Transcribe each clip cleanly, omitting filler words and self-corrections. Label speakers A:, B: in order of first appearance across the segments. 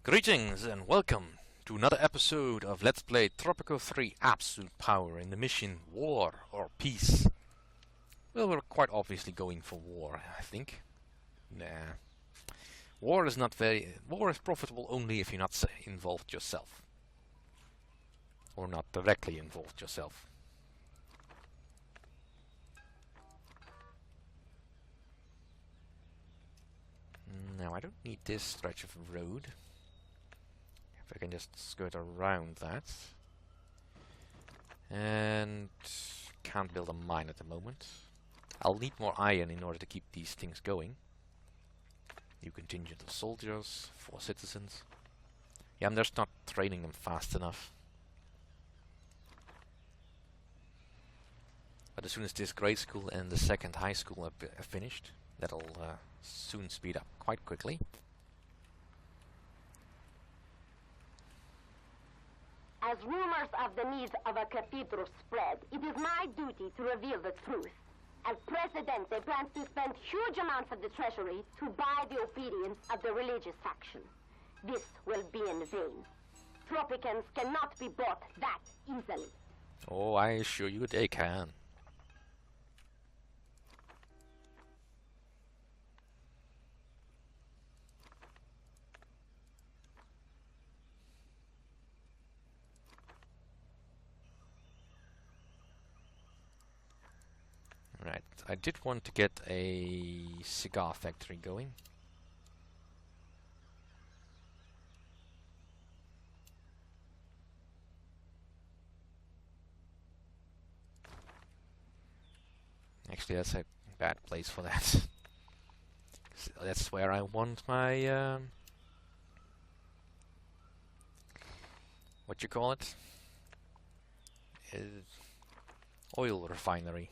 A: Greetings and welcome to another episode of Let's Play Tropico 3 Absolute Power in the mission War or Peace. Well, we're quite obviously going for war, I think. Nah. War is profitable only if you're not involved yourself. Or not directly involved yourself. Now, I don't need this stretch of road. If I can just skirt around that. And can't build a mine at the moment. I'll need more iron in order to keep these things going. New contingent of soldiers, 4 citizens. Yeah, I'm just not training them fast enough. But as soon as this grade school and the second high school are finished, that'll soon speed up quite quickly.
B: As rumors of the needs of a cathedral spread, it is my duty to reveal the truth. As Presidente plans to spend huge amounts of the treasury to buy the obedience of the religious faction. This will be in vain. Tropicans cannot be bought that easily.
A: Oh, I assure you they can. Right, I did want to get a cigar factory going. Actually, that's a bad place for that. That's where I want my what you call it? Oil refinery.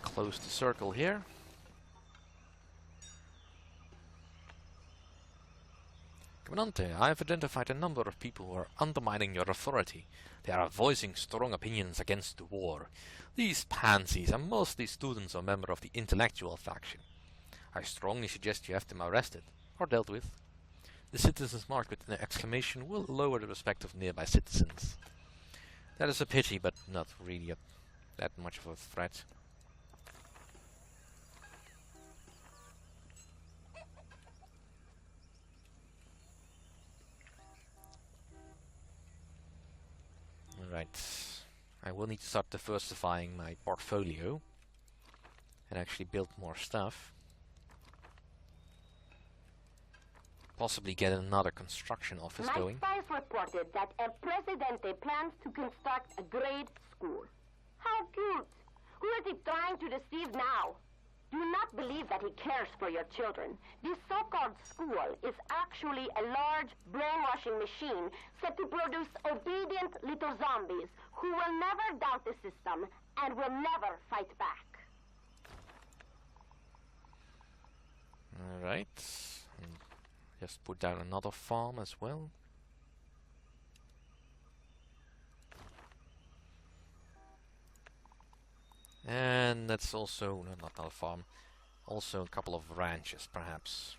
A: Close the circle here. Comandante, I have identified a number of people who are undermining your authority. They are voicing strong opinions against the war. These pansies are mostly students or members of the intellectual faction. I strongly suggest you have them arrested or dealt with. The citizens marked with an exclamation will lower the respect of nearby citizens. That is a pity, but not really that much of a threat. Right, I will need to start diversifying my portfolio and actually build more stuff. Possibly get another construction office going.
B: My spies reported that El Presidente plans to construct a grade school. How cute! Who is he trying to deceive now? Do not believe that he cares for your children. This so-called school is actually a large brainwashing machine set to produce obedient little zombies who will never doubt the system and will never fight back.
A: Alright. Just put down another farm as well. And that's also, no, not a farm, also a couple of ranches perhaps.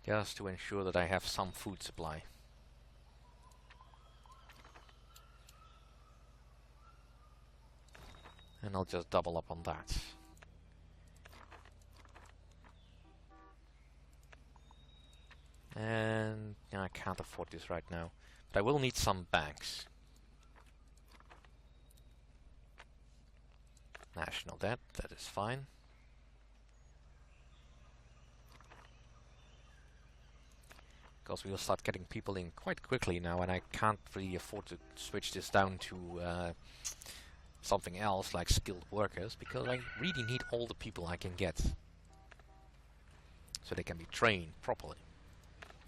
A: Just to ensure that I have some food supply. And I'll just double up on that. And I can't afford this right now, but I will need some banks. National debt, that is fine. Because we will start getting people in quite quickly now, and I can't really afford to switch this down to something else like skilled workers, because I really need all the people I can get so they can be trained properly.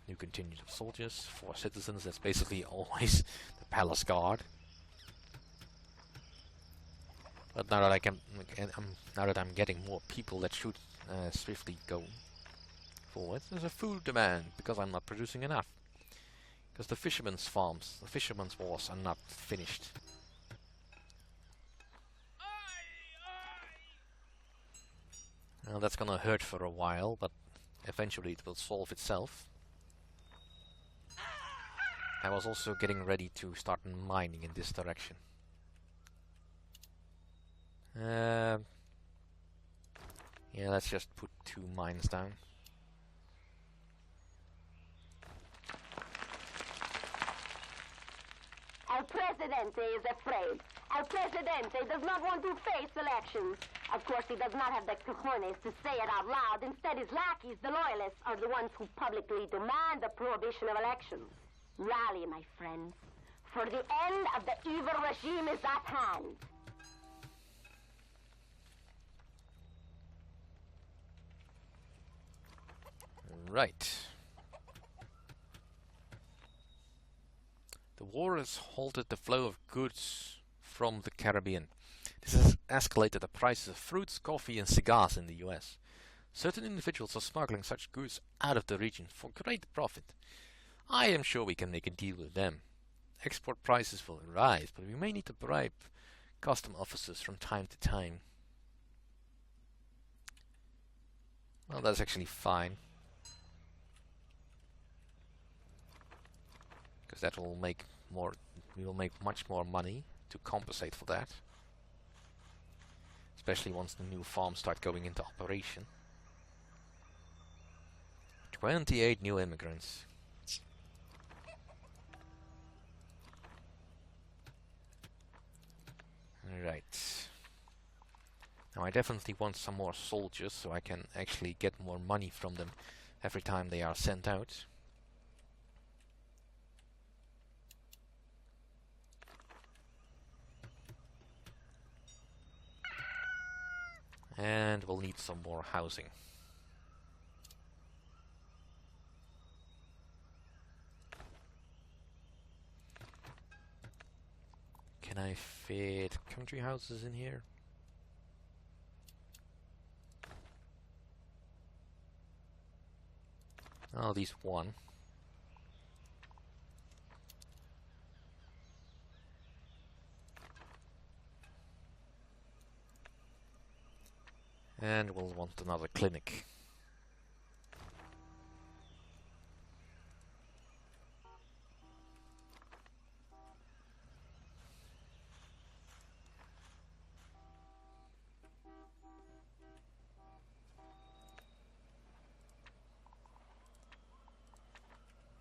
A: New contingent of soldiers, 4 citizens, that's basically always the palace guard. But now that now that I'm getting more people that should swiftly go forward, there's a food demand because I'm not producing enough. Because the fishermen's farms, the fishermen's wars are not finished. Well, that's gonna hurt for a while, but eventually it will solve itself. I was also getting ready to start mining in this direction. Yeah, let's just put 2 mines down.
B: El Presidente is afraid. El Presidente does not want to face elections. Of course, he does not have the cojones to say it out loud. Instead, his lackeys, the loyalists, are the ones who publicly demand the prohibition of elections. Rally, my friends, for the end of the evil regime is at hand.
A: Right. The war has halted the flow of goods from the Caribbean. This has escalated the prices of fruits, coffee and cigars in the US. Certain individuals are smuggling such goods out of the region for great profit. I am sure we can make a deal with them. Export prices will rise, but we may need to bribe custom officers from time to time. Well, that's actually fine. Because that will make more, we will make much more money to compensate for that. Especially once the new farms start going into operation. 28 new immigrants. Right. Now I definitely want some more soldiers so I can actually get more money from them every time they are sent out. And we'll need some more housing. Can I fit country houses in here? Oh, at least one. And we'll want another clinic.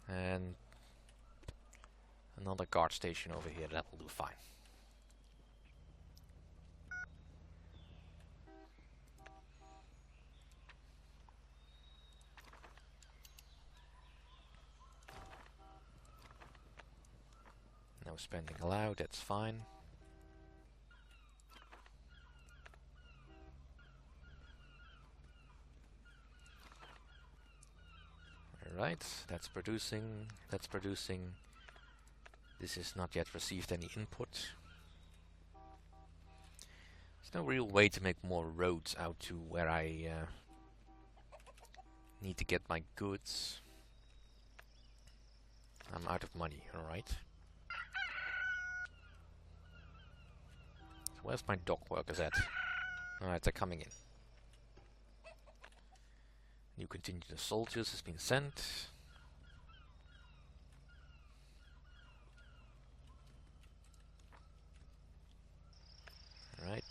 A: And another guard station over here, that will do fine. No spending allowed, that's fine. Alright, that's producing, that's producing. This has not yet received any input. There's no real way to make more roads out to where I need to get my goods. I'm out of money, alright. So where's my dock workers at? Alright, they're coming in. New contingent of soldiers has been sent. Right.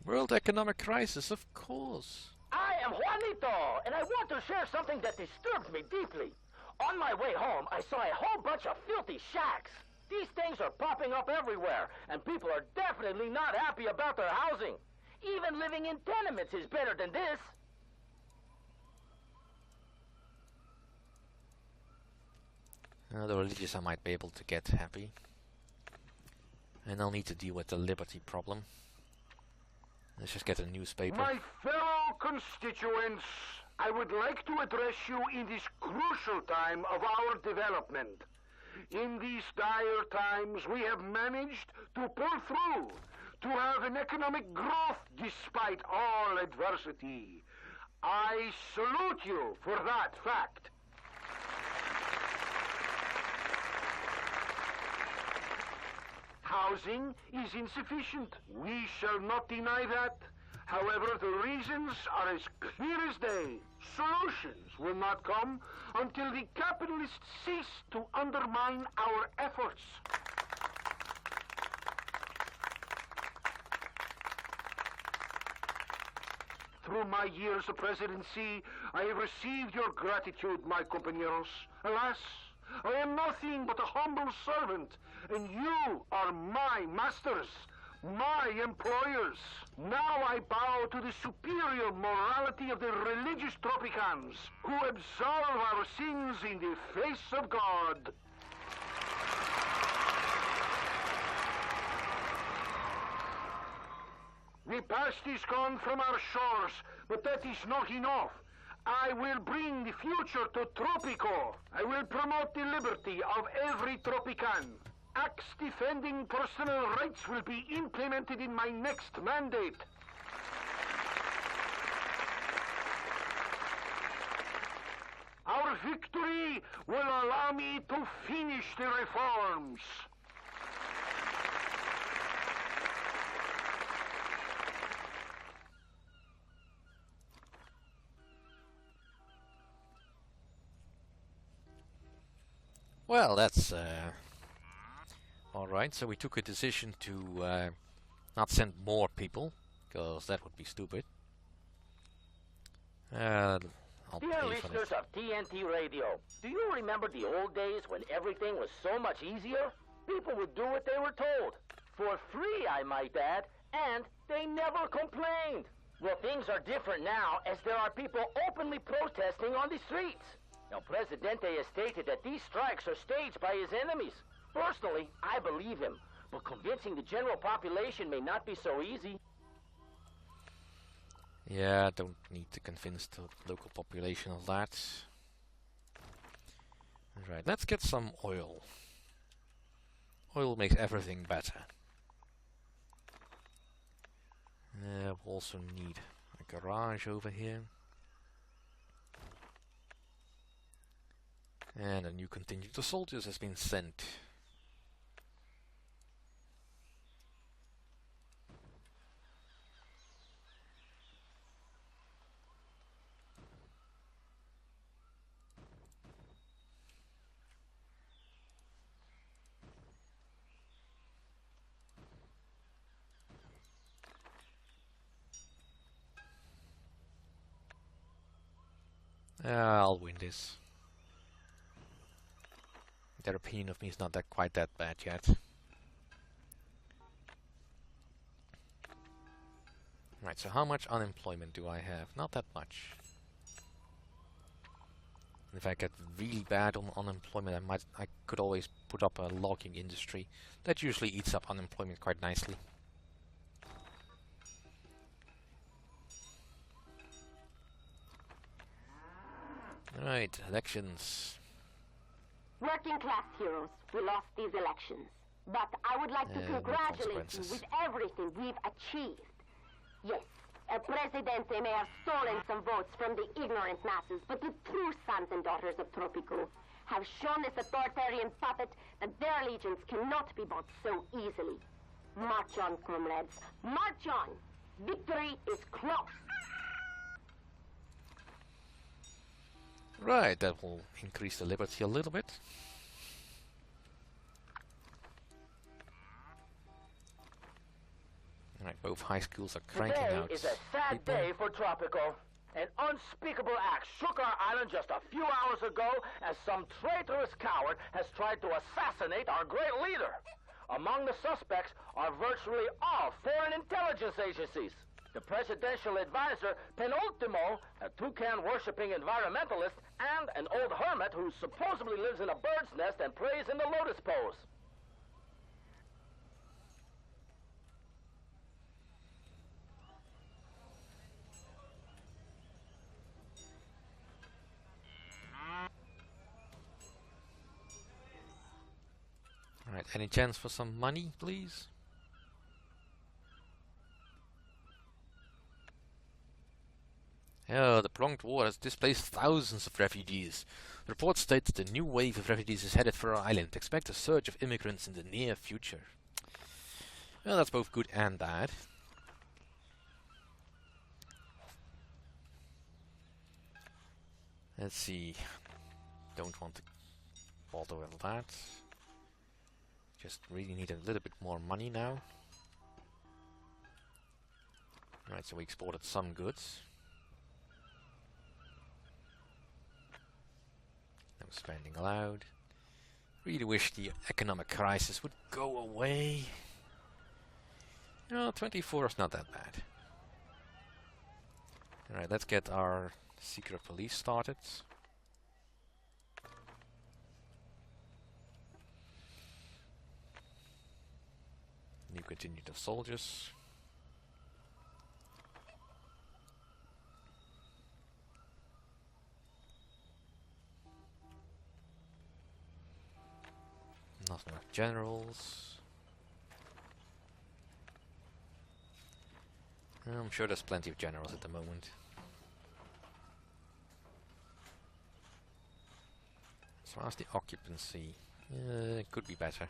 A: World economic crisis, of course.
C: I am Juanito, and I want to share something that disturbs me deeply. On my way home, I saw a whole bunch of filthy shacks. These things are popping up everywhere, and people are definitely not happy about their housing. Even living in tenements is better than this.
A: The religious I might be able to get happy. And I'll need to deal with the liberty problem. Let's just get a newspaper.
D: My fellow constituents, I would like to address you in this crucial time of our development. In these dire times, we have managed to pull through, to have an economic growth despite all adversity. I salute you for that fact. Housing is insufficient. We shall not deny that. However, the reasons are as clear as day. Solutions will not come until the capitalists cease to undermine our efforts. Through my years of presidency, I have received your gratitude, my compañeros. Alas, I am nothing but a humble servant, and you are my masters, my employers. Now I bow to the superior morality of the religious Tropicans, who absolve our sins in the face of God. The past is gone from our shores, but that is not enough. I will bring the future to Tropico. I will promote the liberty of every Tropican. Acts defending personal rights will be implemented in my next mandate. Our victory will allow me to finish the reforms.
A: Well, that's alright, so we took a decision to not send more people, because that would be stupid. I'll
C: Dear
A: pay for
C: listeners
A: this.
C: of TNT Radio, do you remember the old days when everything was so much easier? People would do what they were told. For free, I might add, and they never complained. Well, things are different now, as there are people openly protesting on the streets. Now, Presidente has stated that these strikes are staged by his enemies. Personally, I believe him, but convincing the general population may not be so easy.
A: Yeah, don't need to convince the local population of that. Right, let's get some oil. Oil makes everything better. We also need a garage over here. And a new contingent of soldiers has been sent. I'll win this. Their opinion of me is not quite that bad yet. Right, so how much unemployment do I have? Not that much. If I get really bad on unemployment, I could always put up a logging industry. That usually eats up unemployment quite nicely. Right, elections.
B: Working class heroes, we lost these elections. But I would like to
A: No
B: congratulate you
A: consequences.
B: with everything we've achieved. Yes, El Presidente may have stolen some votes from the ignorant masses, but the true sons and daughters of Tropico have shown this authoritarian puppet that their allegiance cannot be bought so easily. March on, comrades. March on. Victory is close.
A: Right, that will increase the liberty a little bit. Right, both high schools are cranking
C: Today
A: out
C: is a sad
A: people.
C: day for Tropico. An unspeakable act shook our island just a few hours ago as some traitorous coward has tried to assassinate our great leader. Among the suspects are virtually all foreign intelligence agencies. The presidential advisor, Penultimo, a toucan-worshipping environmentalist, and an old hermit who supposedly lives in a bird's nest and prays in the lotus pose.
A: Alright, any chance for some money, please? Oh, the prolonged war has displaced thousands of refugees. The report states that a new wave of refugees is headed for our island. Expect a surge of immigrants in the near future. Well, that's both good and bad. Let's see. Don't want to bother with that. Just really need a little bit more money now. Right, so we exported some goods. No spending allowed. Really wish the economic crisis would go away. You know, 24 is not that bad. Alright, let's get our secret police started. New contingent of soldiers. Not enough generals. I'm sure there's plenty of generals at the moment. As far as the occupancy, it could be better.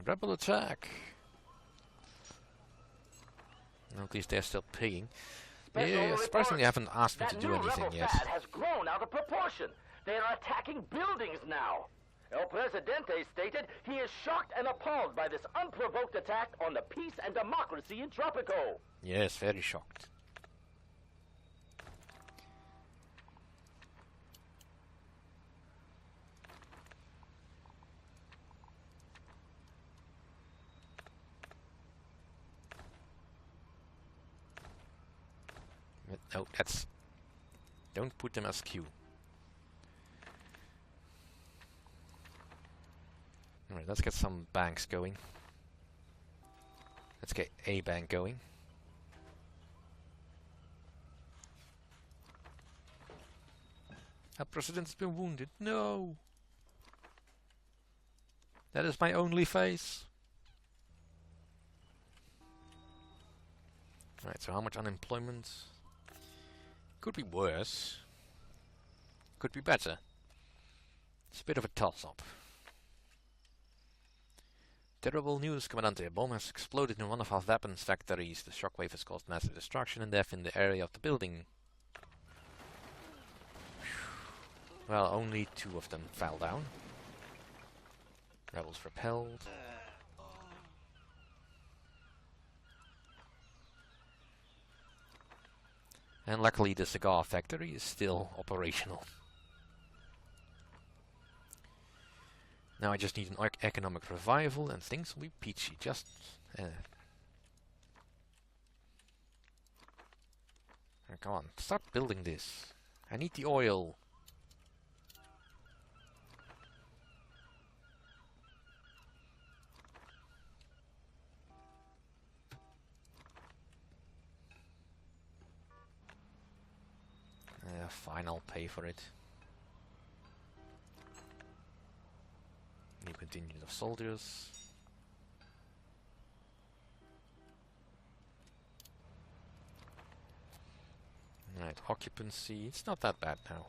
A: Rebel attack! At least they're still paying. Yeah, surprisingly, I haven't asked me to do anything yet.
C: That has grown out of proportion. They are attacking buildings now. El Presidente stated he is shocked and appalled by this unprovoked attack on the peace and democracy in Tropico.
A: Yes, very shocked. No, that's... Don't put them as Q. Alright, let's get some banks going. Let's get a bank going. Our president has been wounded. No! That is my only face. Right, so how much unemployment? Could be worse. Could be better. It's a bit of a toss-up. Terrible news, Comandante. A bomb has exploded in one of our weapons factories. The shockwave has caused massive destruction and death in the area of the building. Well, only 2 of them fell down. Rebels repelled. And luckily the cigar factory is still operational. Now I just need an economic revival and things will be peachy. Just... come on, start building this. I need the oil. Fine, I'll pay for it. New contingent of soldiers. Right, occupancy. It's not that bad now.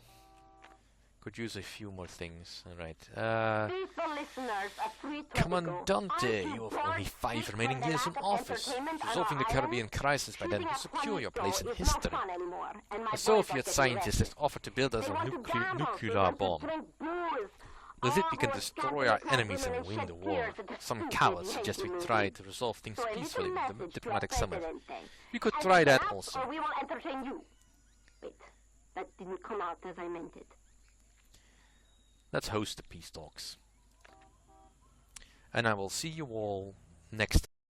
A: Could use a few more things. Alright. Commandante, you have only 5 remaining years in office. Resolving the Caribbean crisis by then will secure your place in history. A Soviet scientist has offered to build us a nuclear bomb. With it we can destroy our enemies and win the war. Some cowards suggest we try to resolve things peacefully with the diplomatic summit. We could try that also.
B: Or we will entertain you. Wait, that didn't come out as I meant it.
A: Let's host the peace talks. And I will see you all next